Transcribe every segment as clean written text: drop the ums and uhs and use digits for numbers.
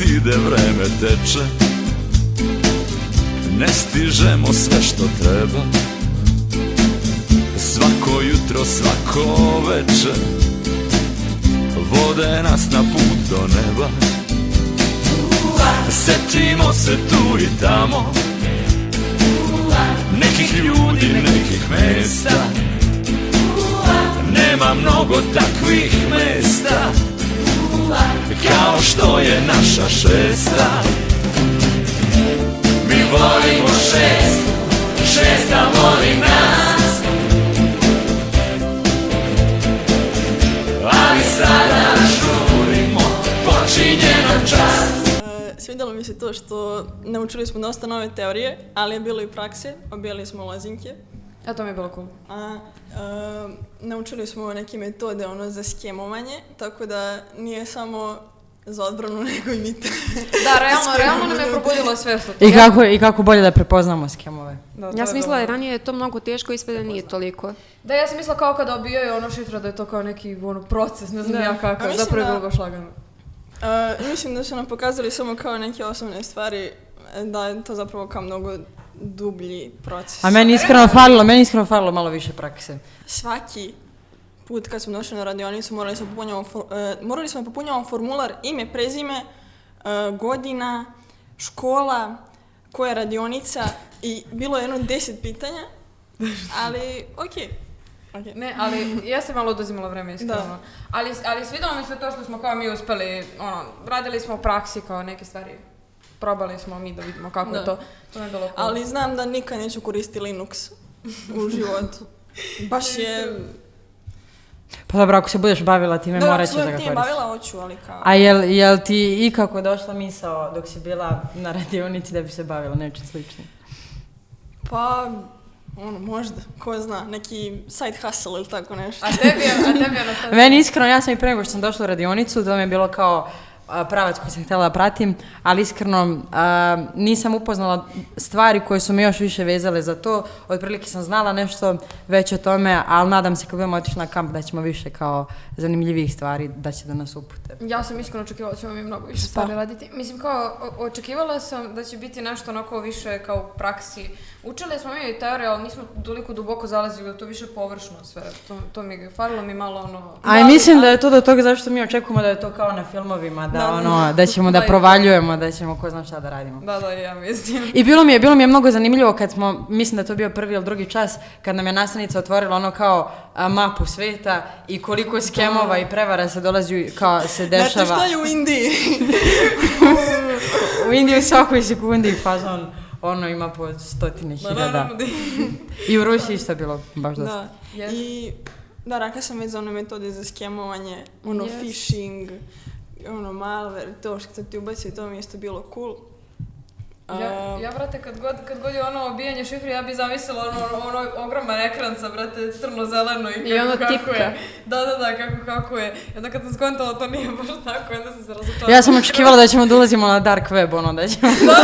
ide, vreme teče, ne stižemo sve što treba. Svako jutro, svako večer vode nas na put do neba. Setimo se tu i tamo nekih ljudi, nekih mesta. Nema mnogo takvih mesta kao što je naša šesta. Mi volimo šestu, šesta voli nas, ali sada žurimo, počinje nam čas. Svidjelo mi se to što naučili smo dosta nove teorije, ali je bilo i prakse, obijali smo lazinke. A to mi je bilo cool. Naučili smo neke metode za skemovanje, tako da nije samo za odbranu nego i mi te. Da, realno nam je probudilo svest. I kako bolje da prepoznamo skemove. Ja sam mislila ranije je to mnogo teško, ispred nije toliko. Da, ja sam mislila kao kada obijaju šifra da je to kao neki proces, ne znam ja kakav, zapravo je bilo baš lagano. Mislim da su nam pokazali samo kao neke osnovne stvari, da je to zapravo kao mnogo dublji proces. A meni iskreno falilo malo više prakse. Svaki put kad smo došli na radionicu morali smo popunjavamo formular ime, prezime, godina, škola, koja je radionica i bilo je 10 pitanja, ali okej. Ne, ali ja sam malo oduzimala vreme iskreno. Ali svidjelo mi se to što smo kao mi uspeli, radili smo u praksi kao neke stvari. Probali smo mi da vidimo kako je to. To mi je bilo cool. Ali znam da nikad neću koristiti Linux u životu. Baš je... Pa dobro, ako se budeš bavila time, morat ćeš da ga koristiš. Nije bavila, hoću, ali kao... A jel ti ikako došla misao dok si bila na radionici da bi se bavila nečim sličnim? Pa... možda, ko zna, neki side hustle ili tako nešto. A tebi je ono... Meni iskreno, ja sam i pre nego što sam došla u radionicu, to mi je bilo kao pravac koji sam htjela da pratim, ali iskreno nisam upoznala stvari koje su me još više vezale za to. Otprilike sam znala nešto već o tome, ali nadam se kad budemo otišli na kamp da ćemo više kao zanimljivih stvari da će da nas upute. Ja sam iskreno očekivala da ćemo mi mnogo više stvari raditi. Mislim kao, očekivala sam da će biti nešto onako više kao u praksi. Učili smo mi i teorije, ali nismo toliko duboko zalazili da to više površno sve. To mi falilo mi malo A mislim da je to do toga zašto mi očekujemo da je to kao na filmovima, da ćemo da provaljujemo, da ćemo ko zna šta da radimo. Da, ja mislim. I bilo mi je mnogo zanimljivo kad smo, mislim da je to bio prvi ili drugi čas, kad nam je nastavnica otvorila kao mapu sveta i koliko skemova i prevara se dolazi, kao se dešava. Znate šta je u Indiji? U Indiji u svakoj sekundi fazon ima po 100.000. I u Rusiji isto bilo baš dosta. I rekla sam već za one metode za skemovanje, phishing, malware, to što ti ubaci, to mi je isto bilo cool. Ja, brate, kad god je obijanje šifre, ja bi zamislila ogroman ekran sa, brate, crno-zeleno i kako je. Da, kako je. I onda kad sam skontala, to nije baš tako, onda sam se razočarala. Ja sam očekivala da ćemo da ulazimo na dark web, da ćemo... Da,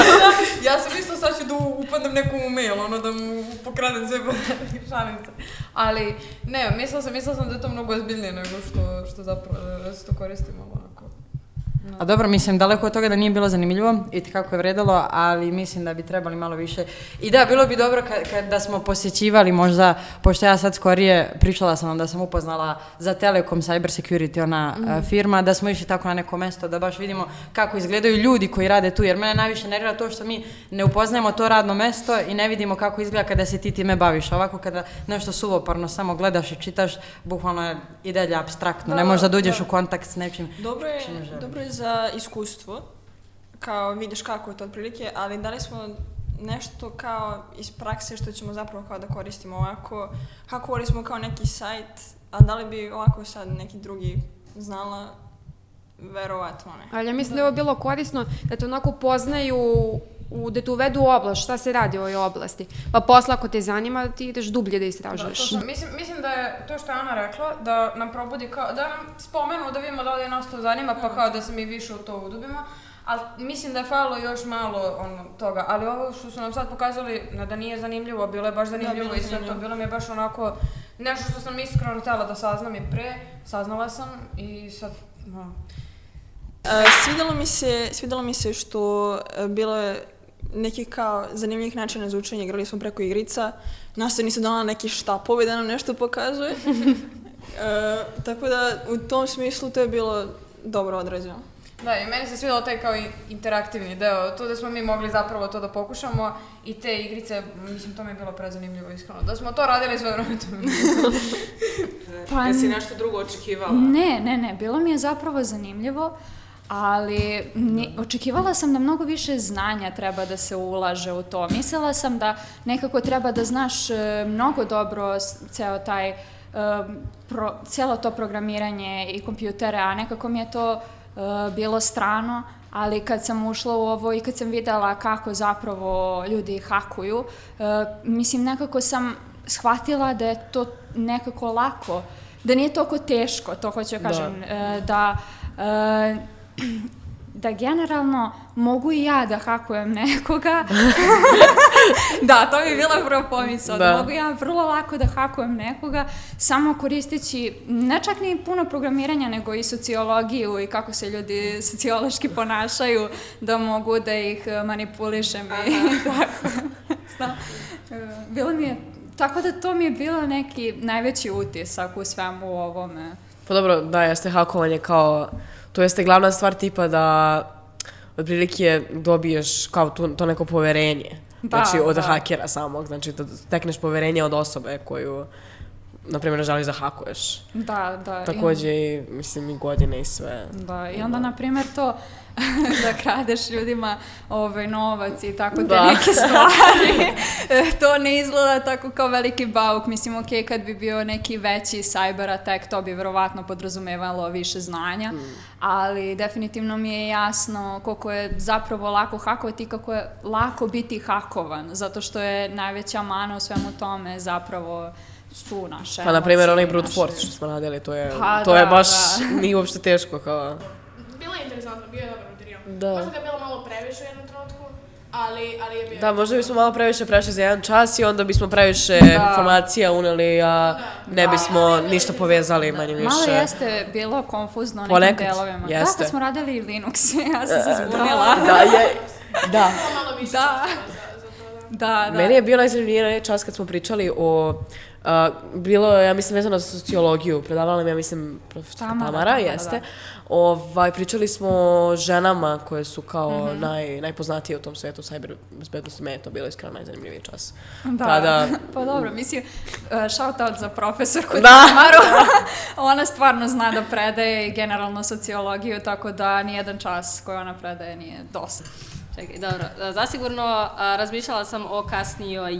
ja sam isto sad ću da upadnem nekom u mail, da mu pokradem sve šanice. Ali, ne, mislila sam da je to mnogo ozbiljnije nego što zapravo se to koristimo, onako. A dobro, mislim, daleko od toga da nije bilo zanimljivo i kako je vredalo, ali mislim da bi trebali malo više. I da, bilo bi dobro da smo posjećivali možda, pošto ja sad skorije pričala sam vam da sam upoznala za Telekom Cyber Security, firma, da smo išli tako na neko mesto da baš vidimo kako izgledaju ljudi koji rade tu, jer mene najviše nervira to što mi ne upoznajemo to radno mesto i ne vidimo kako izgleda kada se ti time baviš. Ovako kada nešto suvoparno samo gledaš i čitaš, bukvalno je i dalje apstraktno, ne možeš da uđeš u kontakt s nečim. Dobro je za iskustvo, kao vidiš kako je to otprilike, ali da li smo nešto kao iz prakse što ćemo zapravo kao da koristimo ovako, kako koristimo kao neki sajt, a da li bi ovako sad neki drugi znala, verovatno ne. Ali ja mislim da je ovo bilo korisno da te onako poznaju, da te uvedu u oblast, šta se radi u ovoj oblasti. Pa posle ako te zanima, ti ideš dublje da istražuješ. Mislim da je to što je Ana rekla, da nam probudi kao, da nam spomenu da vidimo da li je nas to zanima, pa kao da se mi više u to udubimo. Ali mislim da je falilo još malo toga, ali ovo što su nam sad pokazali da nije zanimljivo, bilo je baš zanimljivo i sve to, bilo mi je baš onako nešto što sam iskreno htjela da saznam i pre, saznala sam i sad, Svidjelo mi se što bilo je nekih kao zanimljivih načina za učenje, igrali smo preko igrica, nastavnici su donala neki štapovi da nam nešto pokazuje. Tako da u tom smislu to je bilo dobro odrađeno. Da, i meni se svidjelo taj kao interaktivni deo, to da smo mi mogli zapravo to da pokušamo i te igrice, mislim, to mi je bilo prezanimljivo, iskreno. Da smo to radili sve vreme, to mi je bilo. Pa, Jesi nešto drugo očekivala? Ne, bilo mi je zapravo zanimljivo, ali očekivala sam da mnogo više znanja treba da se ulaže u to. Mislila sam da nekako treba da znaš mnogo dobro cijelo to programiranje i kompjutere, a nekako mi je to bilo strano, ali kad sam ušla u ovo i kad sam videla kako zapravo ljudi hakuju, mislim, nekako sam shvatila da je to nekako lako, da nije toliko teško, to hoću da kažem, da generalno mogu i ja da hakujem nekoga. Da, to mi je bila prva pomisao, da mogu ja vrlo lako da hakujem nekoga, samo koristeći ne čak ni puno programiranja, nego i sociologiju i kako se ljudi sociološki ponašaju, da mogu da ih manipulišem i tako. Bilo mi je, tako da to mi je bilo neki najveći utisak u svemu ovome. Pa dobro, da, jeste hakovanje kao, to jeste glavna stvar tipa da otprilike dobiješ kao to neko poverenje. Znači od hakera samog, znači da stekneš poverenje od osobe koju, na primjer, želiš da hakuješ. Da. Takođe i, mislim, i godine i sve. Da, i onda, na primjer, to da kradeš ljudima novac i tako te neke stvari, to ne izgleda tako kao veliki bauk. Mislim, okej, kad bi bio neki veći cyber attack, to bi verovatno podrazumevalo više znanja, ali definitivno mi je jasno koliko je zapravo lako hakovati i kako je lako biti hakovan, zato što je najveća mana u svemu tome zapravo su naše emocije. Pa, na primjer, onaj brute force što smo radili, to je baš, nije uopšte teško kao... Bilo je interesantno, bio je dobar materijal. Da. Možda ga je bilo malo previše u jednom trenutku, ali je bio... Da, možda bismo malo previše prešli za jedan čas i onda bismo previše informacija uneli, a ne bismo ništa povezali manje više. Malo jeste bilo konfuzno nekim delovima. Da, kad smo radili Linux, ja sam se zbunila. Da. Malo više Da. Meni je bio najzanimljiviji čas kad smo pričali o... bilo je, ja mislim, vezano za sociologiju. Predavala nam, ja mislim, profesor Tamara, jeste. Pričali smo o ženama koje su kao najpoznatije u tom svetu cyber bezbednosti. Meni je to bilo iskreno najzanimljiviji čas. Da, pa dobro, mislim, shout out za profesorku Tamaru. Ona stvarno zna da predaje i generalno sociologiju, tako da nijedan čas koji ona predaje nije dosta. Čekaj, dobro. Zasigurno razmišljala sam o kasnijoj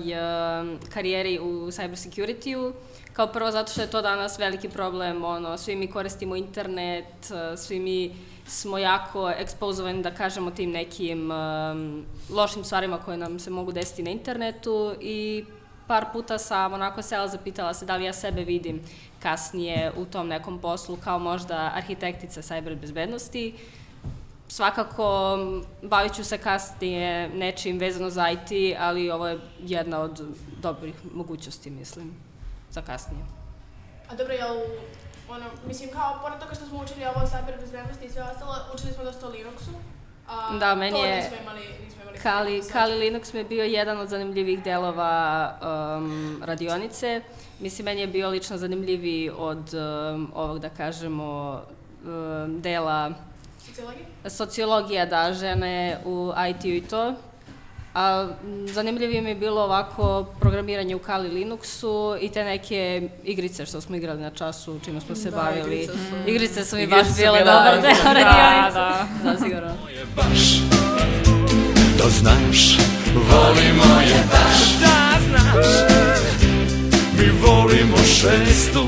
karijeri u cybersecurity-u. Kao prvo zato što je to danas veliki problem, svi mi koristimo internet, svi mi smo jako ekspozovani, da kažemo, tim nekim lošim stvarima koje nam se mogu desiti na internetu i par puta sam onako sela zapitala se da li ja sebe vidim kasnije u tom nekom poslu kao možda arhitektica cyber bezbednosti. Svakako, bavit ću se kasnije nečim vezano za IT, ali ovo je jedna od dobrih mogućnosti, mislim, za kasnije. A dobro, mislim, kao, pored toga što smo učili ovo o cyber bezbednosti i sve ostalo, učili smo dosta o Linuxu. Da, meni je... To nismo imali. Kali Linux mi je bio jedan od zanimljivih delova radionice. Mislim, meni je bio lično zanimljiviji od ovog, da kažemo, dela... Sociologija, da, žene u IT-u i to. A zanimljivije mi je bilo ovako programiranje u Kali Linuxu i te neke igrice što smo igrali na času, čime smo se bavili. Igrice su mi baš bile dobar deo radionice. Da, sigurno. Da znaš, volimo je baš. Da znaš, mi volimo šestu.